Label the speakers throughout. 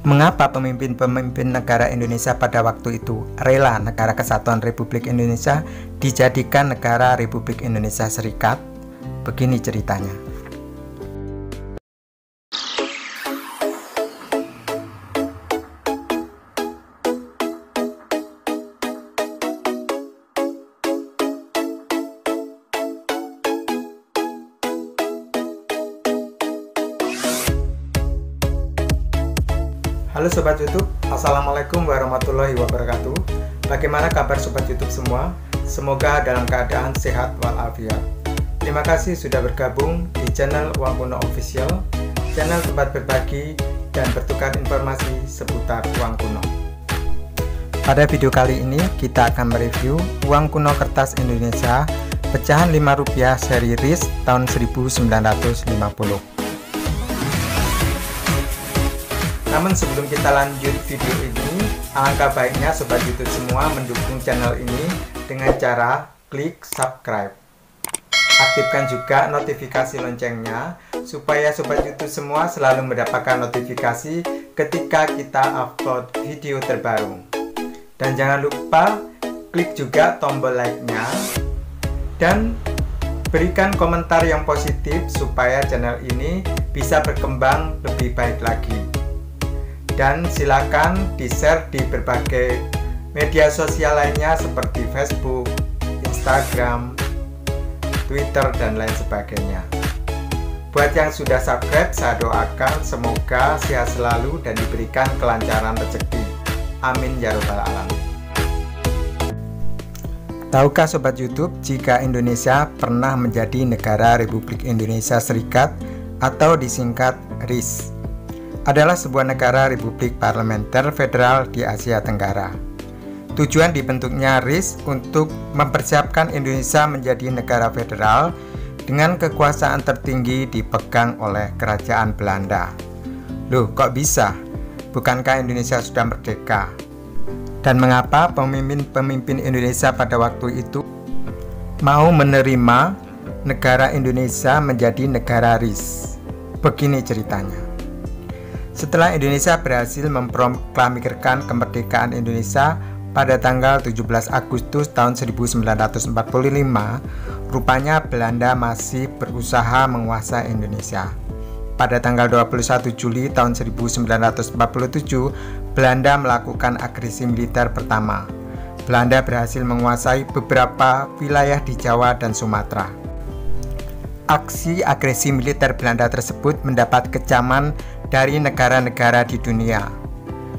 Speaker 1: Mengapa pemimpin-pemimpin negara Indonesia pada waktu itu rela Negara Kesatuan Republik Indonesia dijadikan Negara Republik Indonesia Serikat? Begini ceritanya. Halo Sobat YouTube, Assalamualaikum warahmatullahi wabarakatuh. Bagaimana kabar Sobat YouTube semua? Semoga dalam keadaan sehat walafiat. Terima kasih sudah bergabung di channel Uang Kuno Official, channel tempat berbagi dan bertukar informasi seputar uang kuno. Pada video kali ini kita akan mereview uang kuno kertas Indonesia pecahan Rp5 seri RIS tahun 1950. Namun sebelum kita lanjut video ini, alangkah baiknya Sobat YouTube semua mendukung channel ini dengan cara klik subscribe. Aktifkan juga notifikasi loncengnya supaya Sobat YouTube semua selalu mendapatkan notifikasi ketika kita upload video terbaru. Dan jangan lupa klik juga tombol like-nya dan berikan komentar yang positif supaya channel ini bisa berkembang lebih baik lagi. Dan silakan di-share di berbagai media sosial lainnya seperti Facebook, Instagram, Twitter, dan lain sebagainya. Buat yang sudah subscribe, saya doakan semoga sehat selalu dan diberikan kelancaran rezeki. Amin ya robbal alamin. Tahukah Sobat YouTube jika Indonesia pernah menjadi Negara Republik Indonesia Serikat atau disingkat RIS? Adalah sebuah negara republik parlementer federal di Asia Tenggara. Tujuan dibentuknya RIS untuk mempersiapkan Indonesia menjadi negara federal dengan kekuasaan tertinggi dipegang oleh Kerajaan Belanda. Loh, kok bisa? Bukankah Indonesia sudah merdeka? Dan mengapa pemimpin-pemimpin Indonesia pada waktu itu mau menerima negara Indonesia menjadi negara RIS? Begini ceritanya. Setelah Indonesia berhasil memproklamirkan kemerdekaan Indonesia pada tanggal 17 Agustus tahun 1945, rupanya Belanda masih berusaha menguasai Indonesia. Pada tanggal 21 Juli tahun 1947, Belanda melakukan agresi militer pertama. Belanda berhasil menguasai beberapa wilayah di Jawa dan Sumatera. Aksi agresi militer Belanda tersebut mendapat kecaman dari negara-negara di dunia.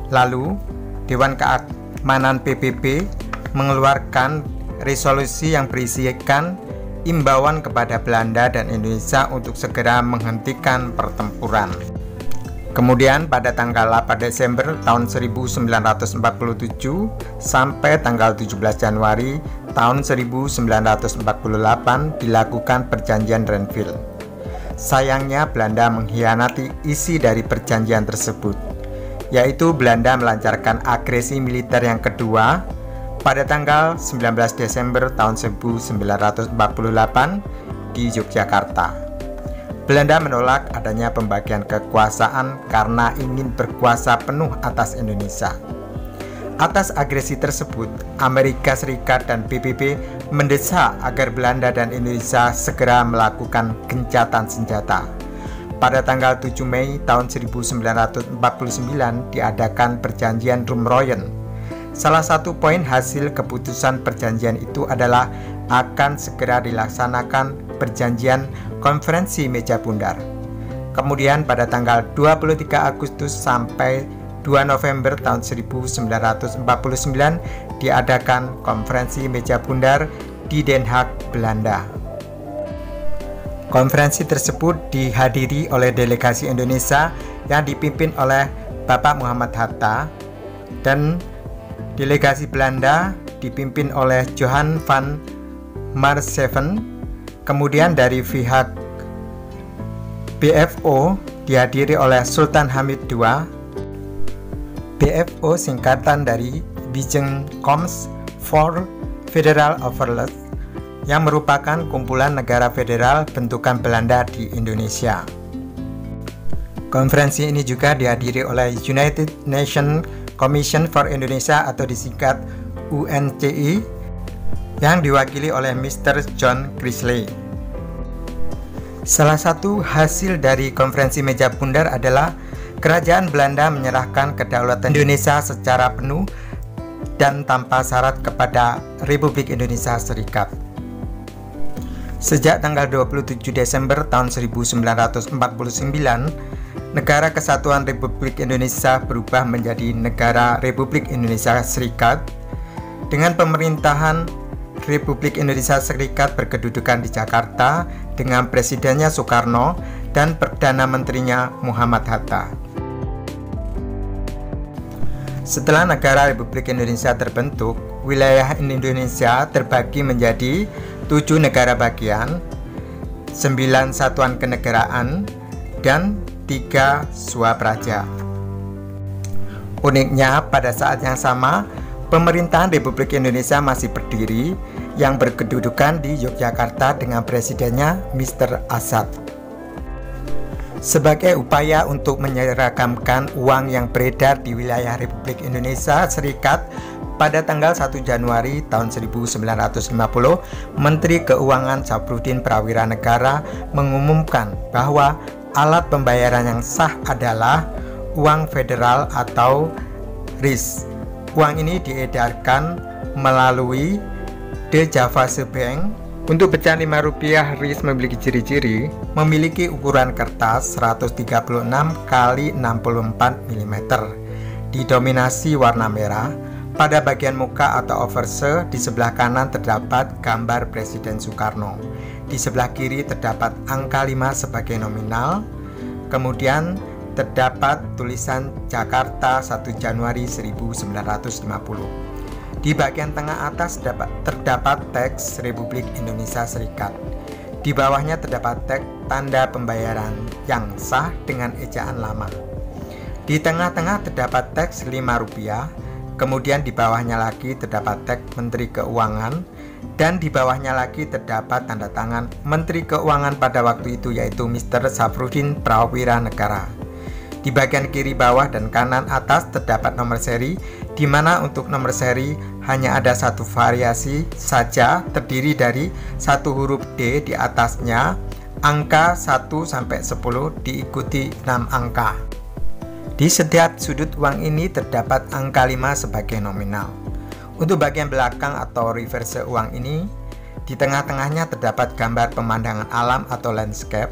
Speaker 1: Lalu, Dewan Keamanan PBB mengeluarkan resolusi yang berisikan imbauan kepada Belanda dan Indonesia untuk segera menghentikan pertempuran. Kemudian pada tanggal 8 Desember tahun 1947 sampai tanggal 17 Januari tahun 1948 dilakukan Perjanjian Renville. Sayangnya Belanda mengkhianati isi dari perjanjian tersebut, yaitu Belanda melancarkan agresi militer yang kedua pada tanggal 19 Desember tahun 1948 di Yogyakarta. Belanda menolak adanya pembagian kekuasaan karena ingin berkuasa penuh atas Indonesia. Atas agresi tersebut, Amerika Serikat dan PBB mendesak agar Belanda dan Indonesia segera melakukan gencatan senjata. Pada tanggal 7 Mei tahun 1949 diadakan Perjanjian Rumroyen. Salah satu poin hasil keputusan perjanjian itu adalah akan segera dilaksanakan Perjanjian Konferensi Meja Bundar. Kemudian pada tanggal 23 Agustus sampai 2 November tahun 1949 diadakan Konferensi Meja Bundar di Den Haag, Belanda. Konferensi tersebut dihadiri oleh delegasi Indonesia yang dipimpin oleh Bapak Muhammad Hatta dan delegasi Belanda dipimpin oleh Johan van Marsseven. Kemudian dari pihak BFO dihadiri oleh Sultan Hamid II. BFO singkatan dari Bijeenkomst voor Federal Overlast yang merupakan kumpulan negara federal bentukan Belanda di Indonesia. Konferensi ini juga dihadiri oleh United Nations Commission for Indonesia atau disingkat UNCI yang diwakili oleh Mr. John Chrisley. Salah satu hasil dari konferensi meja bundar adalah Kerajaan Belanda menyerahkan kedaulatan Indonesia secara penuh dan tanpa syarat kepada Republik Indonesia Serikat. Sejak tanggal 27 Desember tahun 1949, Negara Kesatuan Republik Indonesia berubah menjadi Negara Republik Indonesia Serikat dengan pemerintahan Republik Indonesia Serikat berkedudukan di Jakarta dengan presidennya Soekarno dan Perdana Menterinya Muhammad Hatta. Setelah negara Republik Indonesia terbentuk, wilayah Indonesia terbagi menjadi 7 negara bagian, 9 satuan kenegaraan, dan 3 swapraja. Uniknya, pada saat yang sama, pemerintahan Republik Indonesia masih berdiri yang berkedudukan di Yogyakarta dengan presidennya Mr. Asad. Sebagai upaya untuk menyeragamkan uang yang beredar di wilayah Republik Indonesia Serikat, pada tanggal 1 Januari tahun 1950, Menteri Keuangan Syafruddin Prawira Negara mengumumkan bahwa alat pembayaran yang sah adalah uang federal atau RIS. Uang ini diedarkan melalui The Javase Bank. Untuk pecahan Rp5 RIS memiliki ciri-ciri, memiliki ukuran kertas 136 x 64 mm, didominasi warna merah. Pada bagian muka atau overse di sebelah kanan terdapat gambar Presiden Soekarno. Di sebelah kiri terdapat angka 5 sebagai nominal. Kemudian terdapat tulisan Jakarta 1 Januari 1950. Di bagian tengah atas terdapat teks Republik Indonesia Serikat. Di bawahnya terdapat teks tanda pembayaran yang sah dengan ejaan lama. Di tengah-tengah terdapat teks Rp5, kemudian di bawahnya lagi terdapat teks Menteri Keuangan, dan di bawahnya lagi terdapat tanda tangan Menteri Keuangan pada waktu itu, yaitu Mr. Syafruddin Prawira Negara. Di bagian kiri bawah dan kanan atas terdapat nomor seri, di mana untuk nomor seri hanya ada satu variasi saja, terdiri dari satu huruf D di atasnya, angka 1 sampai 10 diikuti 6 angka. Di setiap sudut uang ini terdapat angka 5 sebagai nominal. Untuk bagian belakang atau reverse uang ini, di tengah-tengahnya terdapat gambar pemandangan alam atau landscape.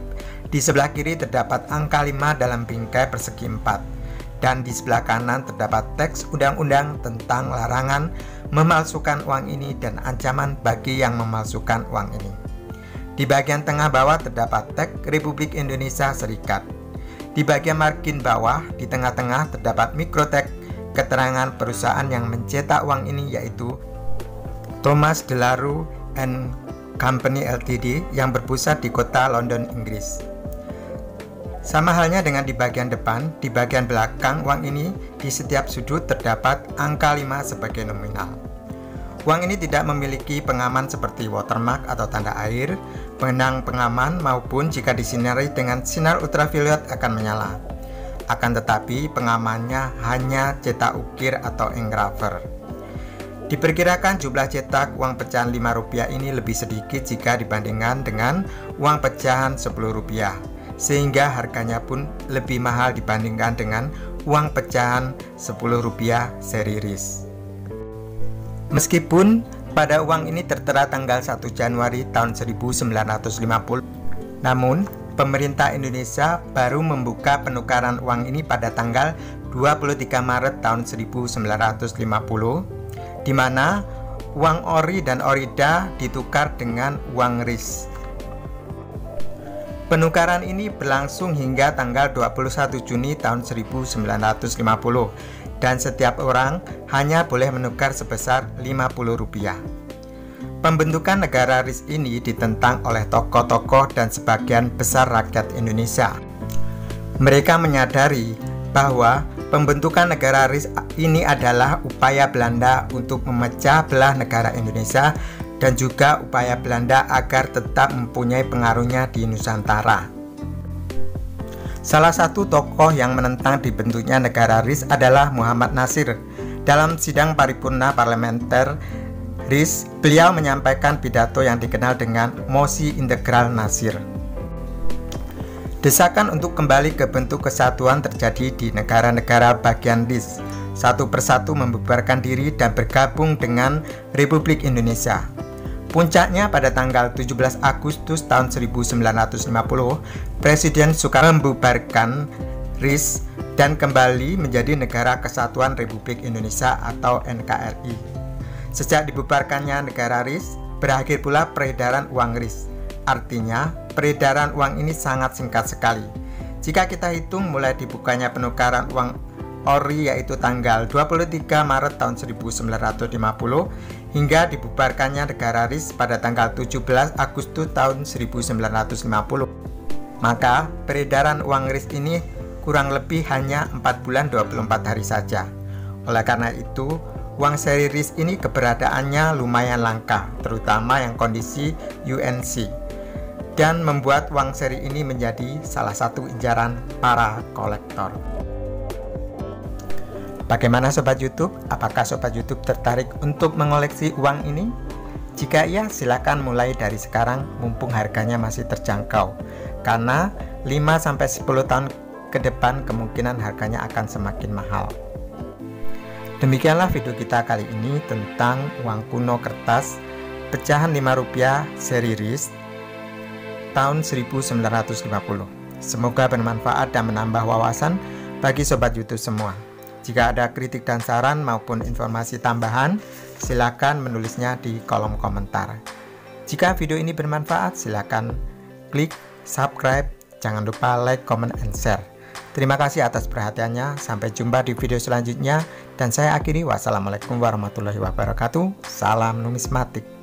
Speaker 1: Di sebelah kiri terdapat angka 5 dalam bingkai persegi 4, dan di sebelah kanan terdapat teks undang-undang tentang larangan memalsukan uang ini dan ancaman bagi yang memalsukan uang ini. Di bagian tengah bawah terdapat teks Republik Indonesia Serikat. Di bagian margin bawah di tengah-tengah terdapat mikroteks keterangan perusahaan yang mencetak uang ini, yaitu Thomas Delaru and Company Ltd yang berpusat di kota London, Inggris. Sama halnya dengan di bagian depan, di bagian belakang uang ini di setiap sudut terdapat angka 5 sebagai nominal. Uang ini tidak memiliki pengaman seperti watermark atau tanda air, benang pengaman, maupun jika disinari dengan sinar ultraviolet akan menyala. Akan tetapi pengamannya hanya cetak ukir atau engraver. Diperkirakan jumlah cetak uang pecahan Rp5 ini lebih sedikit jika dibandingkan dengan uang pecahan Rp10, sehingga harganya pun lebih mahal dibandingkan dengan uang pecahan Rp10 seri RIS. Meskipun pada uang ini tertera tanggal 1 Januari tahun 1950, namun pemerintah Indonesia baru membuka penukaran uang ini pada tanggal 23 Maret tahun 1950, di mana uang ori dan orida ditukar dengan uang RIS. Penukaran ini berlangsung hingga tanggal 21 Juni tahun 1950, dan setiap orang hanya boleh menukar sebesar Rp50. Pembentukan negara RIS ini ditentang oleh tokoh-tokoh dan sebagian besar rakyat Indonesia. Mereka menyadari bahwa pembentukan negara RIS ini adalah upaya Belanda untuk memecah belah negara Indonesia dan juga upaya Belanda agar tetap mempunyai pengaruhnya di Nusantara. Salah satu tokoh yang menentang dibentuknya negara RIS adalah Muhammad Nasir. Dalam sidang paripurna parlementer RIS, beliau menyampaikan pidato yang dikenal dengan Mosi Integral Nasir. Desakan untuk kembali ke bentuk kesatuan terjadi di negara-negara bagian RIS, satu persatu membubarkan diri dan bergabung dengan Republik Indonesia. Puncaknya pada tanggal 17 Agustus tahun 1950, Presiden Soekarno membubarkan RIS dan kembali menjadi Negara Kesatuan Republik Indonesia atau NKRI. Sejak dibubarkannya negara RIS, berakhir pula peredaran uang RIS. Artinya, peredaran uang ini sangat singkat sekali. Jika kita hitung mulai dibukanya penukaran uang ori yaitu tanggal 23 Maret tahun 1950 hingga dibubarkannya negara RIS pada tanggal 17 Agustus tahun 1950. Maka peredaran uang RIS ini kurang lebih hanya 4 bulan 24 hari saja. Oleh karena itu, uang seri RIS ini keberadaannya lumayan langka, terutama yang kondisi UNC, dan membuat uang seri ini menjadi salah satu incaran para kolektor. Bagaimana Sobat YouTube? Apakah Sobat YouTube tertarik untuk mengoleksi uang ini? Jika iya, silakan mulai dari sekarang mumpung harganya masih terjangkau. Karena 5-10 tahun ke depan kemungkinan harganya akan semakin mahal. Demikianlah video kita kali ini tentang uang kuno kertas pecahan Rp5 seri RIS tahun 1950. Semoga bermanfaat dan menambah wawasan bagi Sobat YouTube semua. Jika ada kritik dan saran maupun informasi tambahan, silakan menulisnya di kolom komentar. Jika video ini bermanfaat, silakan klik subscribe, jangan lupa like, comment, and share. Terima kasih atas perhatiannya, sampai jumpa di video selanjutnya, dan saya akhiri, wassalamualaikum warahmatullahi wabarakatuh, salam numismatik.